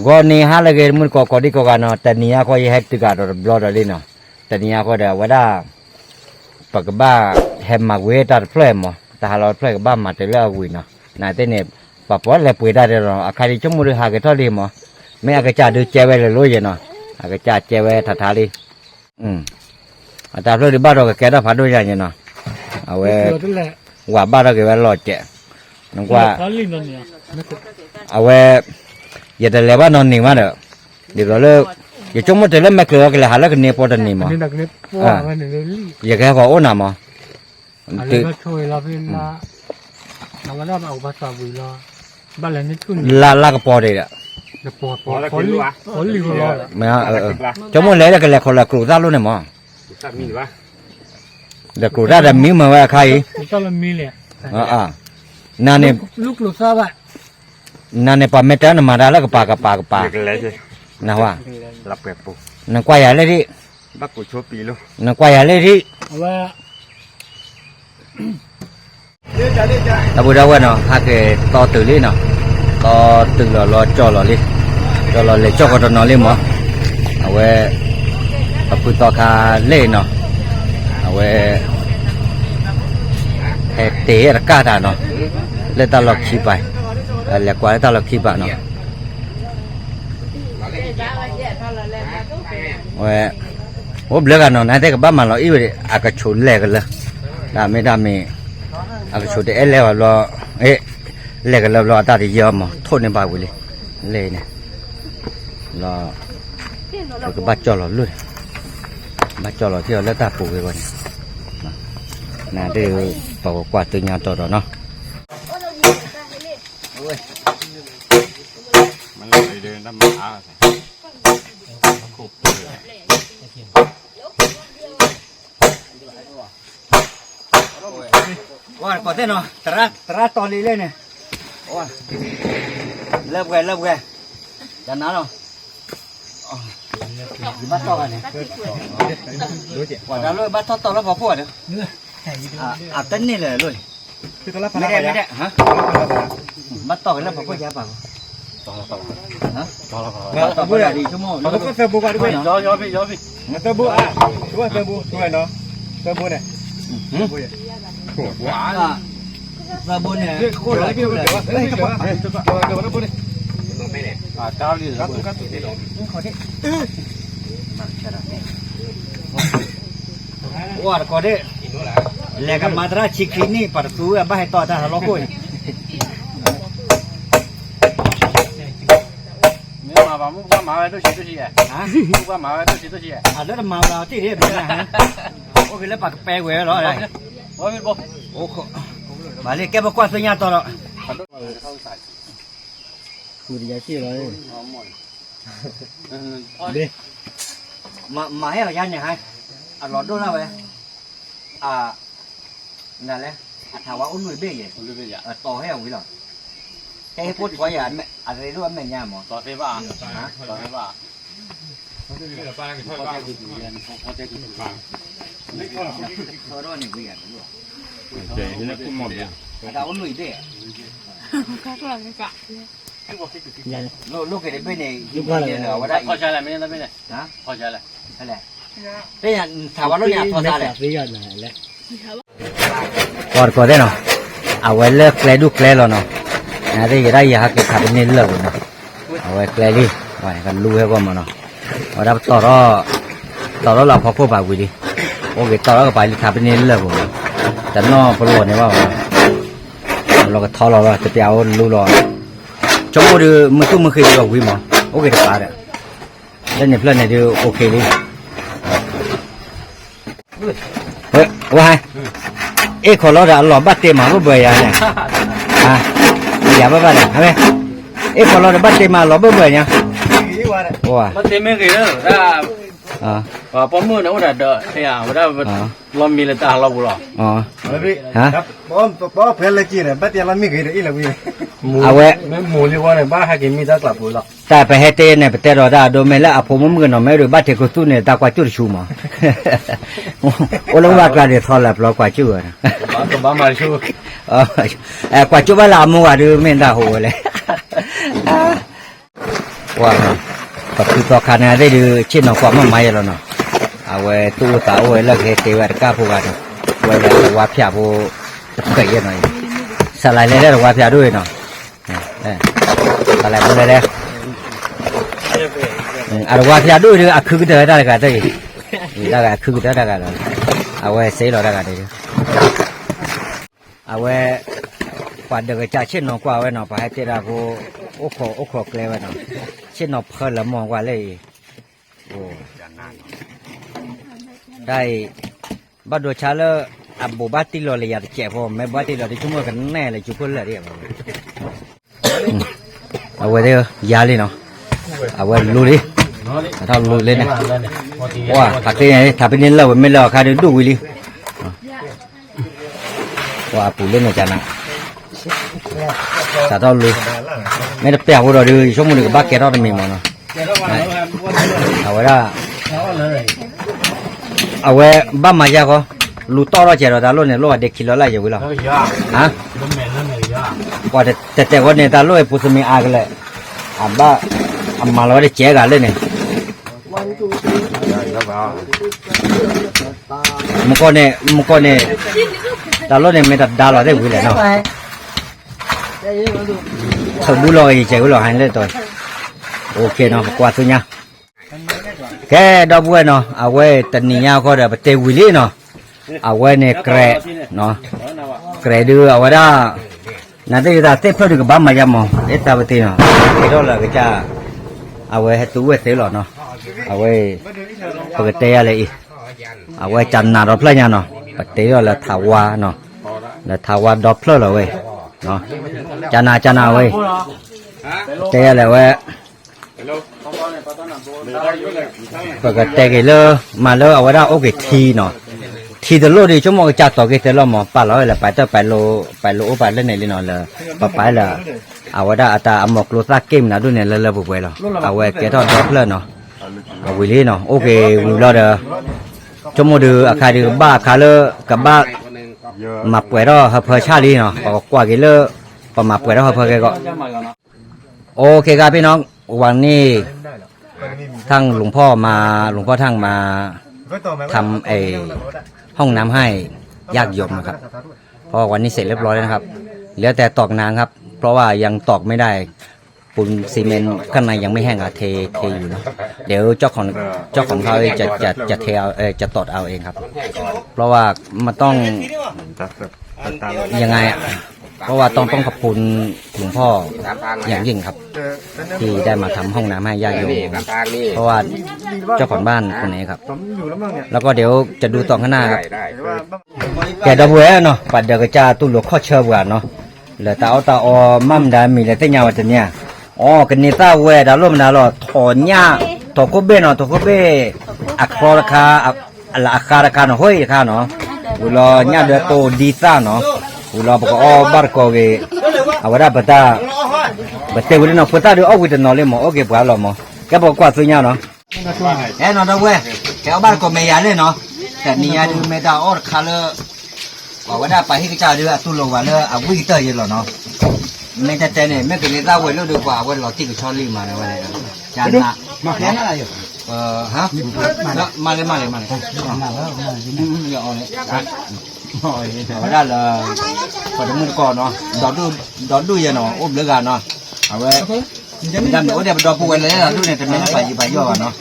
go ni halage mun ko di ko gano tania ko ye hekti ga do blood lino tania ko da wada pagba hem magwe tar flame ta halo flame ba ma te la wi no na te ne pa po le pui da de ro akari chomu ri ha ge to li mo me aga cha du che we le lo ye no aga cha che we tha tha li ata lo di ba do ke da pha do ya ni no awe wa ba do ke we lo che nong kwa awe ya de le ba no ni ma de di ro le ya chomu te le me ke le ha la ke ne po de ni mo ya ke ko o na mo la cái bò đây ạ, mẹ cháu muốn lấy cái lẹt hoặc là củ ra luôn này mà, là củ ra là miếng mà khai, nè lúc sao vậy, nè pa mẹ trái mà ra là cái pa, nè hoa, nè quay lại đi, nè quay lại đi. Ta bữa đâu nó hai cái to từ đi nào to từ lo cho lo đi cho lo lấy cho con nó lên mà à về ta bữa to cả lên nó à về hệ té là cả nó lên ta lọc chi bài là quá ta lọc chi bài nó về ốp lửa cái nó này thấy cái bắp mà nó ít vậy à cái chuột lẻ cái là đam mê à số để leo lo leo cái lo ta thì giờ mà thôi nên bao vui lên này lo cái bắt cho lo luôn bắt cho lo theo lấy ta phụ cái con này để bảo quạt từ nhà cho đó nó wow, có thế nào, tra to lên này, wow, lớp gue, chẳng nào đâu, bắt to này, quả đó luôn bắt to nó vào phổi được, tấn này là luôn, mấy đẹp, hả, bắt to cái nó vào phổi giá bảo, hả, to bữa này đi chung mồi, nó có sơ bù qua đi, gió bị, nó sơ bù à, đúng rồi sơ bù nó, sơ bù này. Quả là bún này, khô lại kêu này, tao đi rồi, wow, có đấy, lẽ cái madra chicken này, phải tu à, bao to ta lo coi, mà vào mua qua máu tôi chỉ à, mua qua máu tôi chỉ à, đó là máu nào tí đấy bây giờ hả, ôi cái lớp bạc pe quế đó này. Bà lấy cái bao quát với nhau to rồi. Đi. Mà hay là gian nhà hay. À lọt đôi nào vậy? À nè lẽ. À thảo ôn người bê vậy. À to hay không vậy rồi. Cái phút quá giờ mẹ à đây luôn mẹ nhà mà. To thế bà. Hả? To thế bà. Thôi này bây giờ ada ôn người đấy. Các là cái cạn. Lúc cái bên này là ở đây. Thôi chơi lại bên này. Hả? Thôi chơi lại. Thế này. Đây là thảo vào lúc nhà thôi ra này. Còn có thế nào? À vậy là clay đúc clay rồi nào. Nhà đây cái đây cái thảo bên này lở nào. À vậy clay đi. Vậy cần lưu hết qua mà nào. Ở đây tỏ đó là khó khăn bảo đi. Ok tỏ đó cái bài thảo bên này lở rồi. Chẳng nó có lúa này vào lo cái thò lo cái béo lú lo trong một đứa mới tung mới khi vào quý mà ok được cả đấy đây này lần này thì ok đi hai ê khó lo đã lo bắt tiền mà bơi này dạ bơi này hả ê khó lo đã bắt tiền mà lo bơi nha bắt tiền mấy cái đó ra bom mưa nó đã đợi thế à đã lo mi là ta lo bù lo hả bom phải là chi này bắt tiền lo mi cái đấy là gì à vậy mù đi qua này bắt hai cái mi đã làm bù lo ta phải hai tên này phải tên rồi ta đồ mấy là phụ mông người nó mấy rồi bắt thì có tu này ta qua chút xíu mà ô lúc bắt ra thì thôi là lo qua chút rồi bắt mà chút qua chút bắt làm mua à đưa mình ta hồ này ว่าปัจจุบันขณะได้ดูเช่นน้องความมั่นหมายแล้วเนาะเอาไว้ตู้ตาเอาไว้แล้วเทวดาก้าผู้กันไว้แล้วว่าพิจารณาเกี่ยหน่อยสลายเลยแล้วว่าพิจารณาด้วยเนาะสลายเลยแล้วอาว่าพิจารณาด้วยหรือคือก็ได้กันได้ได้คือก็ได้กันเอาไว้เสียแล้วได้กันได้เอาไว้ปัจจุบันจะเช่นน้องกว่าไว้เนาะไปให้เจ้าผู้โอ้ขอเกลียวเนาะเช่นน้องเพิ่นละมองว่าเลยโอ้ได้บัดโดชาเลอับบูบัติโลเลยอยากเจ็บพอไม่บัติโลที่ชุ่มกันแน่เลยจุกคนเลยเรียบเอาไว้เดี๋ยวยาเลยเนาะเอาไว้ลุยถ้าลุยเลยนะว้าถักที่ไหนถักไปนี่เราไม่เราใครดูวิลิว่าปูเล่นอาจารย์นะถ้าเราลุยไม่ได้เปลี่ยนหัวเราดูชั่วโมงนึงก็บ้าแก่เราได้มีมั้งเนาะเอาไว้ละเอาไว้บ้านมาเยอะก็ลูต่อเราเจอเราตาลุ่นเนี่ยลูกเด็กขี่รถไล่อยู่วิลาฮะว่าแต่คนเนี่ยตาลุ่นผู้สมิงอากันเลยบ้ามาเราได้เจ๊กันเลยเนี่ยมุกเนี่ยตาลุ่นเนี่ยไม่ตัดดาวเราได้วิลาเนาะสมบูรณ์เลยเจ๊วิลาหันเลยตัวโอเคเนาะกว่าสุดเนี่ยแค่ดอกบัวเนาะเอาไว้ตันนี้ยาวก็ได้เตวิลีเนาะเอาไว้ในแกระเนาะแกระดูเอาไว้ได้นั่นที่ตาเตะพอดีกับบ้านมาจำมั้งเอตาบตีเนาะที่เราเลยก็จะเอาไว้ให้ตัวไว้เสียหลอดเนาะเอาไว้ปกติอะไรอีเอาไว้จันนาดอกเพลย์เนาะปกติเราทาวาเนาะเราทาวาดอกเพลย์เราเว้ยเนาะจันนาเว้ยเตะอะไรเว้ยปกติก็เลยมาเลยเอาไว้ได้โอเคทีเนาะทีเดียวเลยชั่วโมงจัดต่อกี่เดียวมั้งป่าเราเลยไปต่อไปโลไปเล่นในเรื่องเลยไปเลยเอาไว้ได้แต่เอาหมกโลซาเกมนะดูเนี่ยเลยบุกไปแล้วเอาไว้เกี่ยวกับดอกเพลินเนาะเอาวิลีเนาะโอเควิลล์เด้อชั่วโมงเดืออาคาเดือบ้าคาเลกับบ้ามาป่วยแล้วเพื่อชาลีเนาะกว่ากี่เลยประมาป่วยแล้วเพื่อแกก็โอเคครับพี่น้องวันนี้ทั้งหลวงพ่อทั้งมาทำห้องน้ำให้ญาติโยมนะครับเพราะวันนี้เสร็จเรียบร้อยแล้วนะครับเหลือแต่ตอกน้ำครับเพราะว่ายังตอกไม่ได้ปูนซีเมนต์ข้างในยังไม่แห้งเทอยู่นะเดี๋ยวเจ้าของเขาจะเทเอาจะตอดเอาเองครับเพราะว่ามันต้องยังไงอ่ะเพราะว่าต้องขอบคุณหลวงพ่ออย่างยิ่งครับที่ได้มาทำห้องน้ำให้ญาติโยมเพราะว่าเจ้าของบ้านคนนี้ครับแล้วก็เดี๋ยวจะดูตอนข้างหน้าครับแกดบัวเนาะปัดเดี๋ยวก็จะตู้หลวงข้อเชื่อว่าเนาะเหลือตาเอามั่มได้มีอะไรแต่ยาวแต่เนี่ยอ๋อกันนี่ตาเวดาลุ่มดาลอถอนหญ้าถอก็เบ้เนาะถอก็เบ้อักคราคาอักคาราคาเนาะเฮ้ยค่ะเนาะเวลาหญ้าเดือดโตดีซ่าเนาะเวลาบอกบาร์โกเกเอาไว้ได้ปะตาบัดเตวิลเนาะปะตาดูเอาไว้เนาะเลยมั้งโอเคปะล่ะมั้งแกบอกว่าสุญญาเนาะเนาะดอกเว้แกเอาบาร์โกเมียเลยเนาะแต่นี่ยาดูเมตาออร์คาเลเอาไว้ได้ไปให้กระจายดูตุลงว่าเลยเอาวิ่งเตยอยู่เนาะไม่แต่เนี่ยไม่เป็นตาเว้ยเราดูกว่าเว้ยเราที่กับชอลลี่มาเนี่ยเว้ยจานน่ะมาแค่นั้นอะไรอยู่ฮะมาเลยอย่าเอาเลยเอาได้เลยพอจะมุ่งก่อนเนาะดอดดูยังเนาะอุ้มเลือกันเนาะเอาไว้ดำเดี๋ยวดอปูไว้เลยนะดูเนี่ยจะไม่ไปย่อเนาะ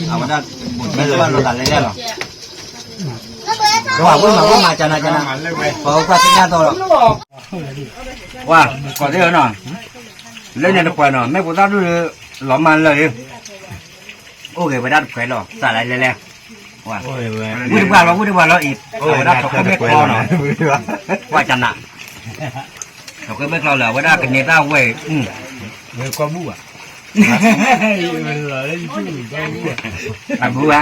เอามาได้ไม่รู้ว่าเราตัดเลยได้หรอว่าว่ามาจานะพอก็สัญญาตัวว่าก่อนเดี๋ยวเนาะเล่นเนี่ยก่อนเนาะไม่ปวดตาดูหลอมมันเลยโอเคไปด้านแขวนหรอสาอะไรเลยว่าพูดดีกว่าเราอีกว่าเขาไม่คอเนาะว่าจันน่ะเขาก็ไม่คอเหรอว่าได้กันเนี่ยได้เว้ยเมื่อความมั่วมั่ว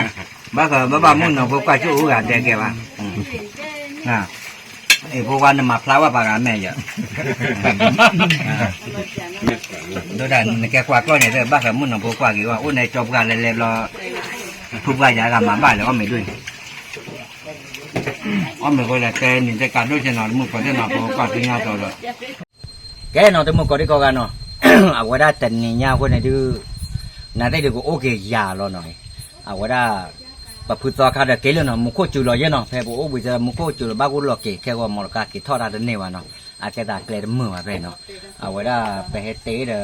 บ้ามุ่งเนาะพวกก็ชู้กันแต่แกว่าน่ะพวกวันมาพลาว่าปากแม่เยอะโดยแต่แกกว่าก็เนี่ยเด้อบ้ากับมุ่งเนาะพวกกว่ากี่ว่าโอ้ในจบกันเลยเราทุกวันอยากทำมาบ้านแล้วก็ไม่ด้วยอ๋อไม่ค่อยเลยแกนี่จะการด้วยจะนอนมุกก็จะนอนพวกกว่าที่งานตัวเลยแกนอนแต่มุกก็ได้ก็กันเนาะ awada taninya ko na du na dai ko okay ya lo noi awada pa phu to kha da ke lo no mu ko chu lo ye no phe bo o bu ja mu ko chu lo ba ko lo ke ke ko mo ka ke tho da de ne wa no a ke da kle de mu wa pe no awada pe he te de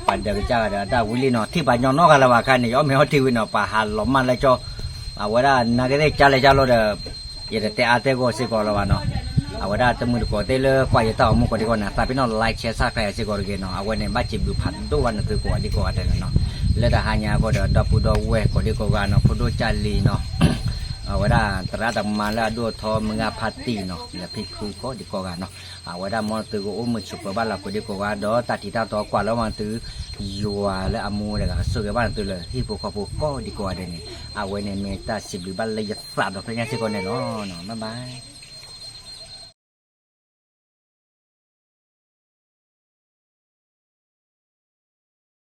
pa de ja da wi li no thi ba nyo no ka la wa ka ni yo me ho thi wi no pa ha lo ma la cho awada na ke de cha le cha lo de ye de te a te ko se ko lo wa no awada temu ko te le kwa ye ta mu ko de ko na ta pi no like share subscribe se ko ge no awene ba chi bu phat do wa na te ko di ko ate no le da hanya ko da pu do we ko di ko ga no photo cha li no awada tra da ma la do tho mga phati no le phi khu ko di ko ga no awada mo te ko o mu chu ba la ko di ko ga do ta ti ta to kwa lo ma tu yua le amu le ga so ge ba tu le hi po ko di ko ade ni awene me ta si bi ba le ya sa do pe nya se ko ne no no bye bye